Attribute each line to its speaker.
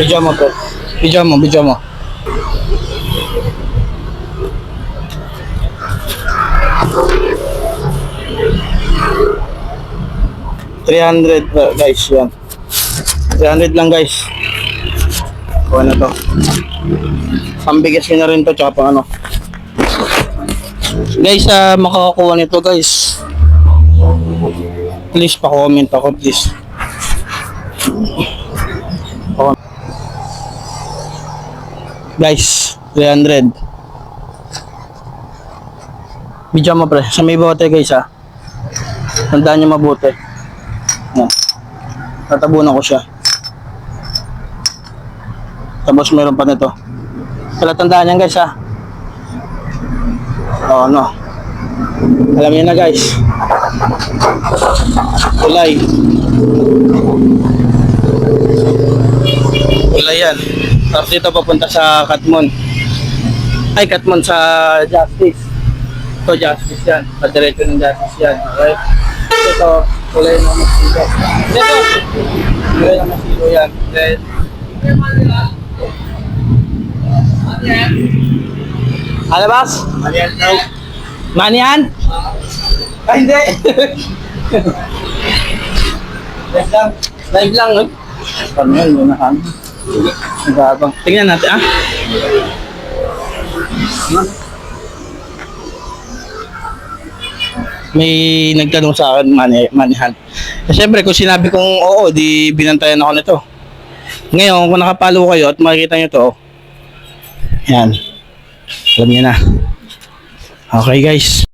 Speaker 1: Video mo, bro. Video mo. $300 guys, yan. 300 lang guys. Kuha na to. Pambigas nyo na rin to, tsaka pang ano. Guys, makakakuha nito guys. Please pa-comment ako, please. Guys, 300. Video mo pre, sa may bote guys tandaan nyo mabuti. Tatabunan ko siya. Tapos meron pa nito. Kaya tandaan yan guys Oh no. Alam niyo na guys. Kulay. Kulay yan. Tapos dito papunta sa Katmon. Ay, Katmon sa Justice. Ito Justice yan. Padiretso ng Justice yan. Okay? Ito, kulay ng masilo. Ito, kulay ng masilo yan. Then, ano boss? Manian daw. Manian? Ay, hindi. Live lang. Live lang. Paano yun? Yun na kami. Nagabang. Tingnan natin May nagtanong sa akin manihan. Siyempre kung sinabi kong oo, di binantayan ako nito. Ngayon kung nakapalo kayo at makikita nyo to, yan. Alam niyo na. Okay guys.